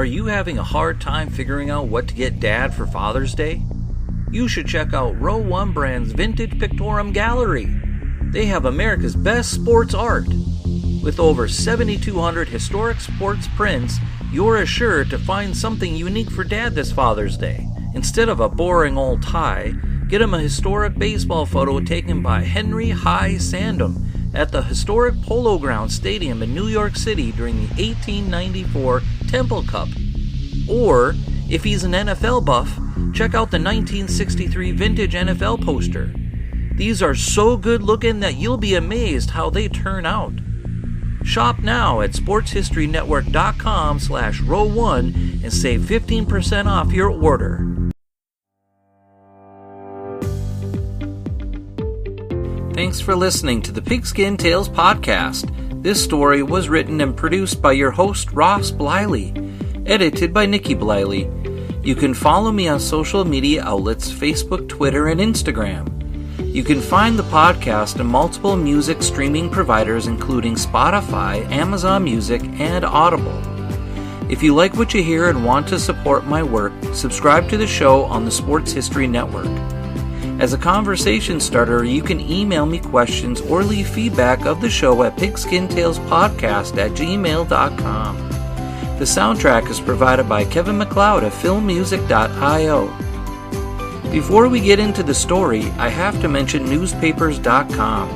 Are you having a hard time figuring out what to get Dad for Father's Day? You should check out Row 1 Brand's Vintage Pictorum Gallery. They have America's best sports art. With over 7,200 historic sports prints, you're assured to find something unique for Dad this Father's Day. Instead of a boring old tie, get him a historic baseball photo taken by Henry High Sandom at the historic Polo Grounds Stadium in New York City during the 1894 Temple Cup. Or, if he's an NFL buff, check out the 1963 vintage NFL poster. These are so good looking that you'll be amazed how they turn out. Shop now at sportshistorynetwork.com/row1 and save 15% off your order. Thanks for listening to the Pigskin Tales Podcast. This story was written and produced by your host, Ross Bliley. Edited by Nikki Bliley. You can follow me on social media outlets, Facebook, Twitter, and Instagram. You can find the podcast on multiple music streaming providers including Spotify, Amazon Music, and Audible. If you like what you hear and want to support my work, subscribe to the show on the Sports History Network. As a conversation starter, you can email me questions or leave feedback of the show at pigskintalespodcast@gmail.com. The soundtrack is provided by Kevin MacLeod of filmmusic.io. Before we get into the story, I have to mention newspapers.com.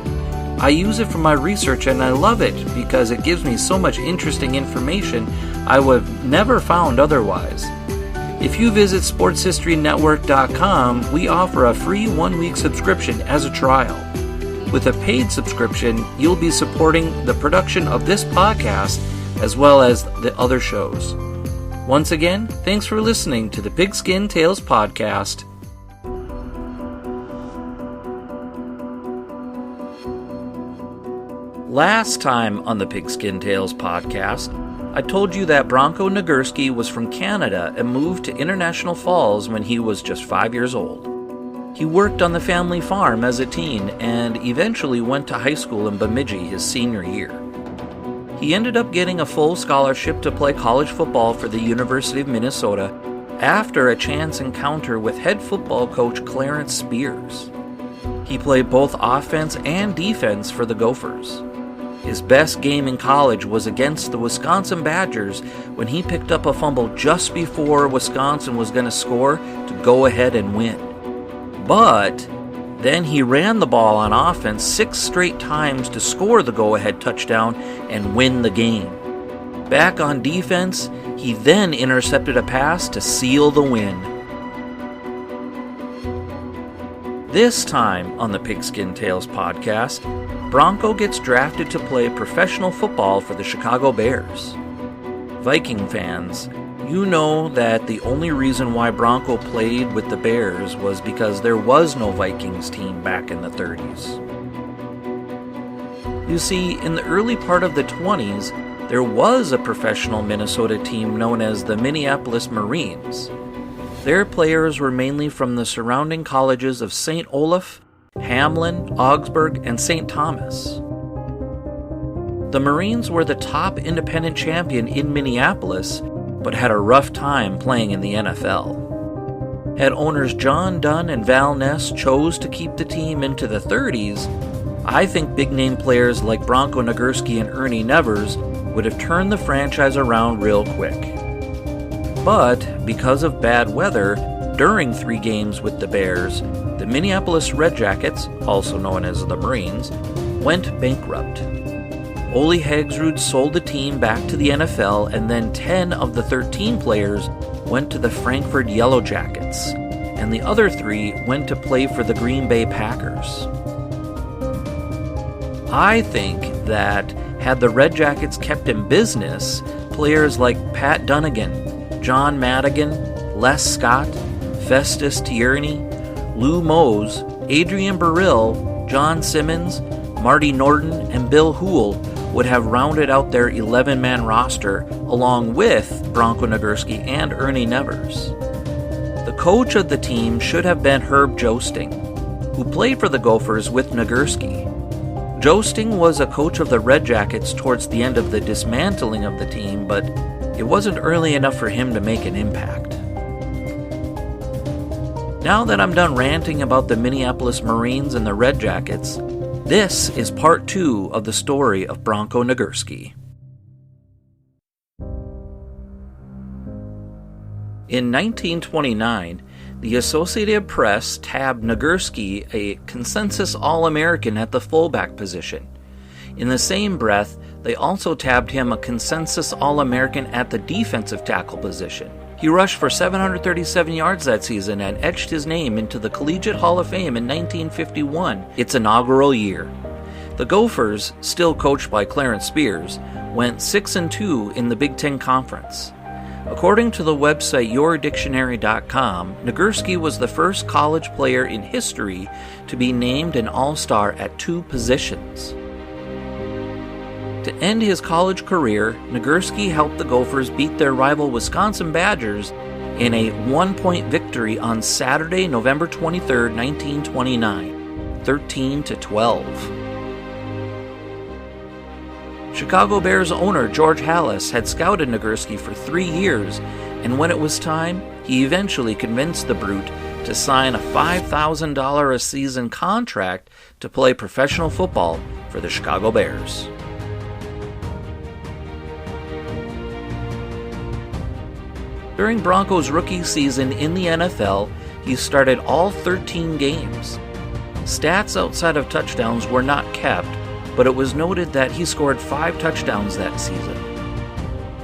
I use it for my research and I love it because it gives me so much interesting information I would have never found otherwise. If you visit sportshistorynetwork.com, we offer a free 1-week subscription as a trial. With a paid subscription, you'll be supporting the production of this podcast as well as the other shows. Once again, thanks for listening to the Pigskin Tales Podcast. Last time on the Pigskin Tales Podcast, I told you that Bronko Nagurski was from Canada and moved to International Falls when he was just 5 years old. He worked on the family farm as a teen and eventually went to high school in Bemidji his senior year. He ended up getting a full scholarship to play college football for the University of Minnesota after a chance encounter with head football coach Clarence Spears. He played both offense and defense for the Gophers. His best game in college was against the Wisconsin Badgers when he picked up a fumble just before Wisconsin was going to score to go ahead and win. But then he ran the ball on offense 6 straight times to score the go-ahead touchdown and win the game. Back on defense, he then intercepted a pass to seal the win. This time on the Pigskin Tales Podcast, Bronko gets drafted to play professional football for the Chicago Bears. Viking fans, you know that the only reason why Bronko played with the Bears was because there was no Vikings team back in the 30s. You see, in the early part of the 20s, there was a professional Minnesota team known as the Minneapolis Marines. Their players were mainly from the surrounding colleges of St. Olaf, Hamlin, Augsburg, and St. Thomas. The Marines were the top independent champion in Minneapolis, but had a rough time playing in the NFL. Had owners John Dunn and Val Ness chose to keep the team into the 30s, I think big-name players like Bronko Nagurski and Ernie Nevers would have turned the franchise around real quick. But because of bad weather, during 3 games with the Bears, the Minneapolis Red Jackets, also known as the Marines, went bankrupt. Ole Hagsrud sold the team back to the NFL, and then 10 of the 13 players went to the Frankfurt Yellow Jackets, and the other 3 went to play for the Green Bay Packers. I think that had the Red Jackets kept in business, players like Pat Dunnigan, John Madigan, Les Scott, Festus Tierney, Lou Mose, Adrian Burrill, John Simmons, Marty Norton, and Bill Houle would have rounded out their 11-man roster along with Bronko Nagurski and Ernie Nevers. The coach of the team should have been Herb Joesting, who played for the Gophers with Nagurski. Joesting was a coach of the Red Jackets towards the end of the dismantling of the team, but it wasn't early enough for him to make an impact. Now that I'm done ranting about the Minneapolis Marines and the Red Jackets, this is part 2 of the story of Bronko Nagurski. In 1929, the Associated Press tabbed Nagurski a consensus All-American at the fullback position. In the same breath, they also tabbed him a consensus All-American at the defensive tackle position. He rushed for 737 yards that season and etched his name into the Collegiate Hall of Fame in 1951, its inaugural year. The Gophers, still coached by Clarence Spears, went 6-2 in the Big Ten Conference. According to the website Yourdictionary.com, Nagurski was the first college player in history to be named an All-Star at 2 positions. To end his college career, Nagurski helped the Gophers beat their rival Wisconsin Badgers in a 1-point victory on Saturday, November 23, 1929, 13-12. Chicago Bears owner George Halas had scouted Nagurski for 3 years, and when it was time, he eventually convinced the Brute to sign a $5,000 a season contract to play professional football for the Chicago Bears. During Bronco's rookie season in the NFL, he started all 13 games. Stats outside of touchdowns were not kept, but it was noted that he scored 5 touchdowns that season.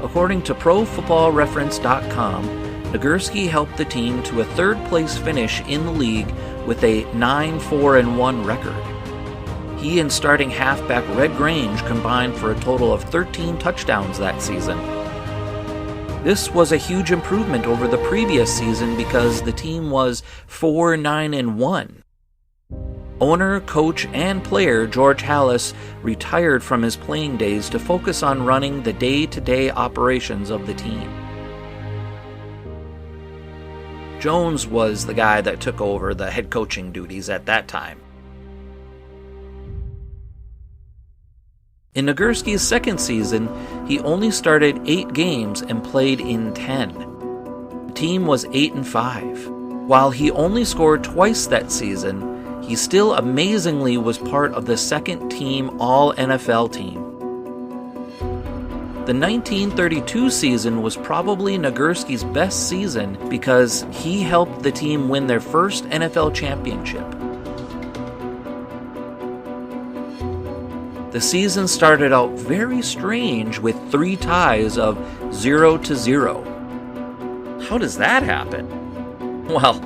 According to ProFootballReference.com, Nagurski helped the team to a 3rd-place finish in the league with a 9-4-1 record. He and starting halfback Red Grange combined for a total of 13 touchdowns that season. This was a huge improvement over the previous season because the team was 4-9-1. Owner, coach, and player George Halas retired from his playing days to focus on running the day-to-day operations of the team. Jones was the guy that took over the head coaching duties at that time. In Nagurski's 2nd season, he only started 8 games and played in 10. The team was 8-5. While he only scored twice that season, he still amazingly was part of the 2nd-team All-NFL team. The 1932 season was probably Nagurski's best season because he helped the team win their first NFL championship. The season started out very strange with 3 ties of 0-0. How does that happen? Well,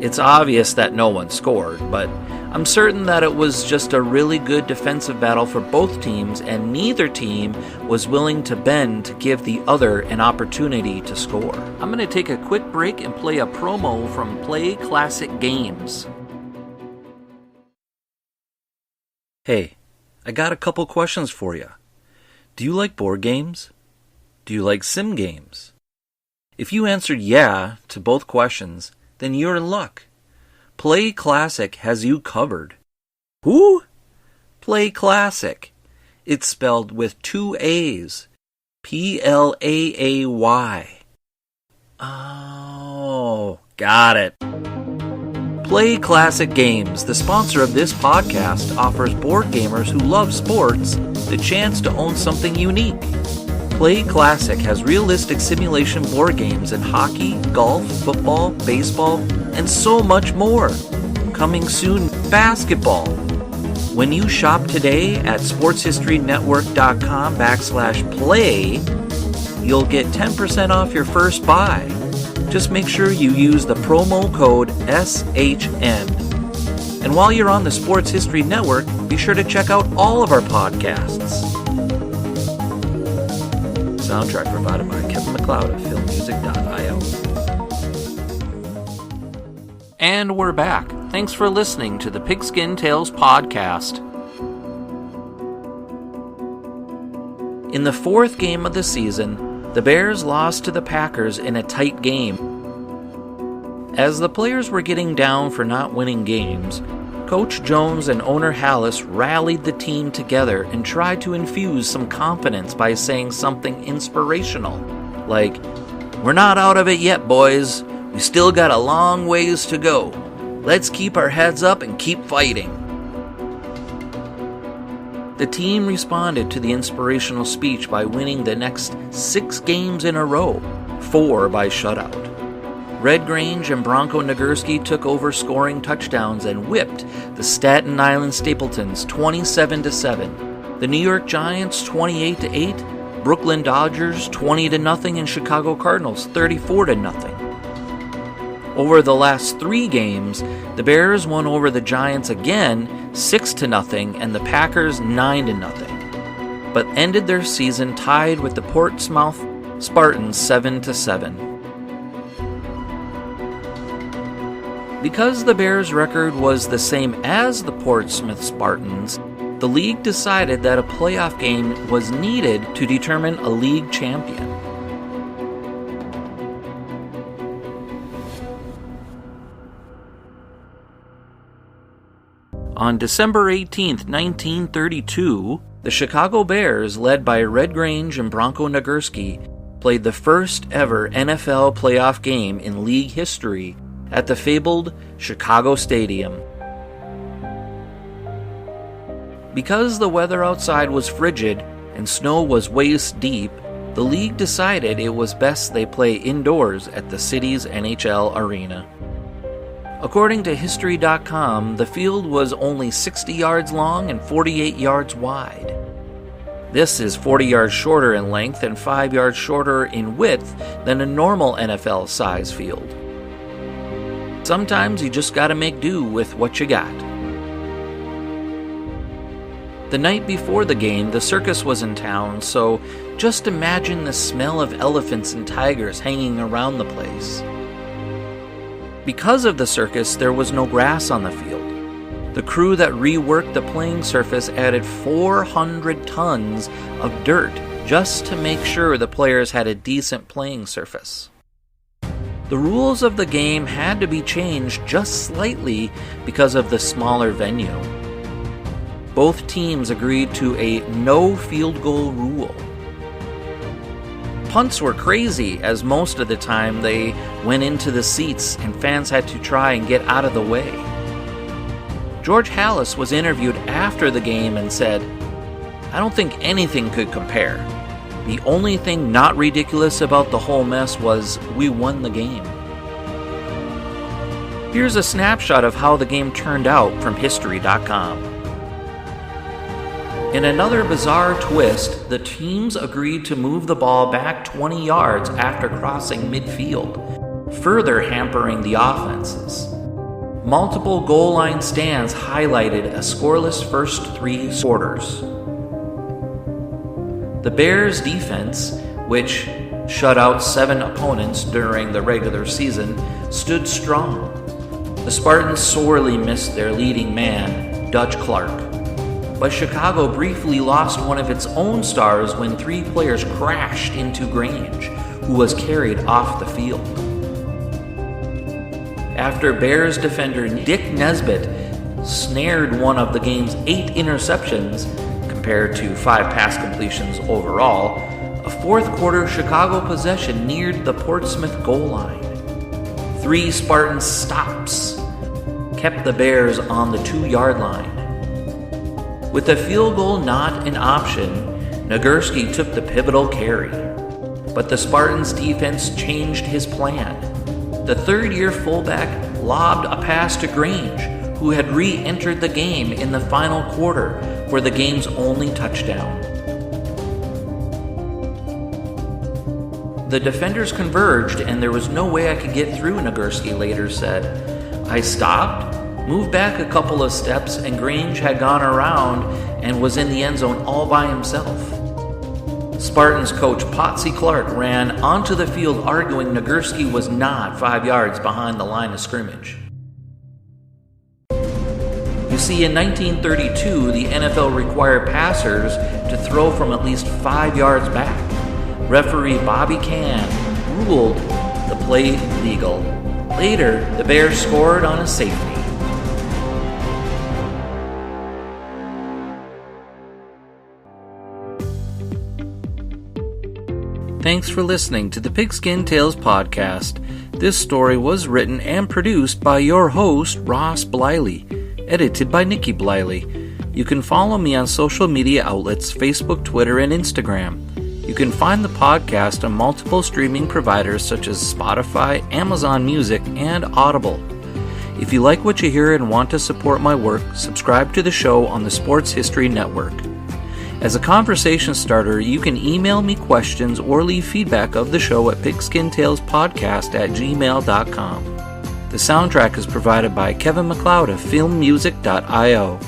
it's obvious that no one scored, but I'm certain that it was just a really good defensive battle for both teams, and neither team was willing to bend to give the other an opportunity to score. I'm going to take a quick break and play a promo from Play Classic Games. Hey, I got a couple questions for you. Do you like board games? Do you like sim games? If you answered yeah to both questions, then you're in luck. Play Classic has you covered. Who? Play Classic. It's spelled with 2 A's. Plaay. Oh, got it. Play Classic Games, the sponsor of this podcast, offers board gamers who love sports the chance to own something unique. Play Classic has realistic simulation board games in hockey, golf, football, baseball, and so much more. Coming soon, basketball. When you shop today at sportshistorynetwork.com/play, you'll get 10% off your first buy. Just make sure you use the promo code SHN. And while you're on the Sports History Network, be sure to check out all of our podcasts. Soundtrack provided by Kevin MacLeod of filmmusic.io. And we're back. Thanks for listening to the Pigskin Tales Podcast. In the 4th game of the season, the Bears lost to the Packers in a tight game. As the players were getting down for not winning games, Coach Jones and owner Halas rallied the team together and tried to infuse some confidence by saying something inspirational, like, "We're not out of it yet, boys. We still got a long ways to go. Let's keep our heads up and keep fighting." The team responded to the inspirational speech by winning the next 6 games in a row, 4 by shutout. Red Grange and Bronko Nagurski took over scoring touchdowns and whipped the Staten Island Stapletons 27-7, the New York Giants 28-8, Brooklyn Dodgers 20-0, and Chicago Cardinals 34-0. Over the last 3 games, the Bears won over the Giants again 6-0 and the Packers 9-0, but ended their season tied with the Portsmouth Spartans 7-7. Because the Bears' record was the same as the Portsmouth Spartans, the league decided that a playoff game was needed to determine a league champion. On December 18, 1932, the Chicago Bears, led by Red Grange and Bronko Nagurski, played the first ever NFL playoff game in league history at the fabled Chicago Stadium. Because the weather outside was frigid and snow was waist deep, the league decided it was best they play indoors at the city's NHL arena. According to History.com, the field was only 60 yards long and 48 yards wide. This is 40 yards shorter in length and 5 yards shorter in width than a normal NFL size field. Sometimes you just gotta make do with what you got. The night before the game, the circus was in town, so just imagine the smell of elephants and tigers hanging around the place. Because of the circus, there was no grass on the field. The crew that reworked the playing surface added 400 tons of dirt just to make sure the players had a decent playing surface. The rules of the game had to be changed just slightly because of the smaller venue. Both teams agreed to a no field goal rule. Punts were crazy, as most of the time they went into the seats and fans had to try and get out of the way. George Halas was interviewed after the game and said, "I don't think anything could compare. The only thing not ridiculous about the whole mess was we won the game." Here's a snapshot of how the game turned out from History.com. In another bizarre twist, the teams agreed to move the ball back 20 yards after crossing midfield, further hampering the offenses. Multiple goal line stands highlighted a scoreless first 3 quarters. The Bears' defense, which shut out 7 opponents during the regular season, stood strong. The Spartans sorely missed their leading man, Dutch Clark. But Chicago briefly lost one of its own stars when 3 players crashed into Grange, who was carried off the field. After Bears defender Dick Nesbitt snared one of the game's 8 interceptions, compared to 5 pass completions overall, a fourth quarter Chicago possession neared the Portsmouth goal line. 3 Spartan stops kept the Bears on the 2-yard line. With the field goal not an option, Nagurski took the pivotal carry. But the Spartans' defense changed his plan. The third-year fullback lobbed a pass to Grange, who had re-entered the game in the final quarter for the game's only touchdown. The defenders converged, and there was no way I could get through, Nagurski later said. "I stopped, moved back a couple of steps, and Grange had gone around and was in the end zone all by himself." Spartans coach Potsy Clark ran onto the field arguing Nagurski was not 5 yards behind the line of scrimmage. You see, in 1932, the NFL required passers to throw from at least 5 yards back. Referee Bobby Can ruled the play legal. Later, the Bears scored on a safety. Thanks for listening to the Pigskin Tales Podcast. This story was written and produced by your host, Ross Bliley, edited by Nikki Bliley. You can follow me on social media outlets, Facebook, Twitter, and Instagram. You can find the podcast on multiple streaming providers such as Spotify, Amazon Music, and Audible. If you like what you hear and want to support my work, subscribe to the show on the Sports History Network. As a conversation starter, you can email me questions or leave feedback of the show at pigskintalespodcast@gmail.com. The soundtrack is provided by Kevin MacLeod of filmmusic.io.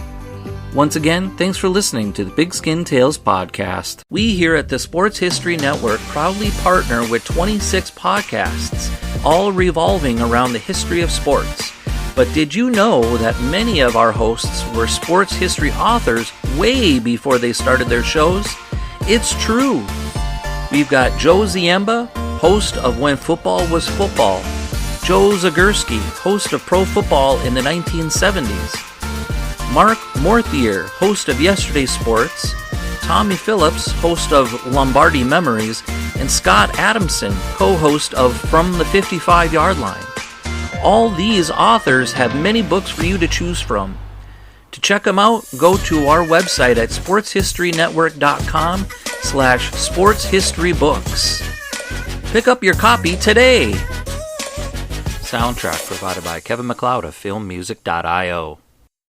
Once again, thanks for listening to the Pigskin Tales Podcast. We here at the Sports History Network proudly partner with 26 podcasts, all revolving around the history of sports. But did you know that many of our hosts were sports history authors way before they started their shows? It's true. We've got Joe Ziemba, host of When Football Was Football, Joe Zagurski, host of Pro Football in the 1970s, Mark Morthier, host of Yesterday Sports, Tommy Phillips, host of Lombardi Memories, and Scott Adamson, co-host of From the 55-Yard Line. All these authors have many books for you to choose from. To check them out, go to our website at sportshistorynetwork.com/sportshistorybooks. Pick up your copy today. Soundtrack provided by Kevin MacLeod of filmmusic.io.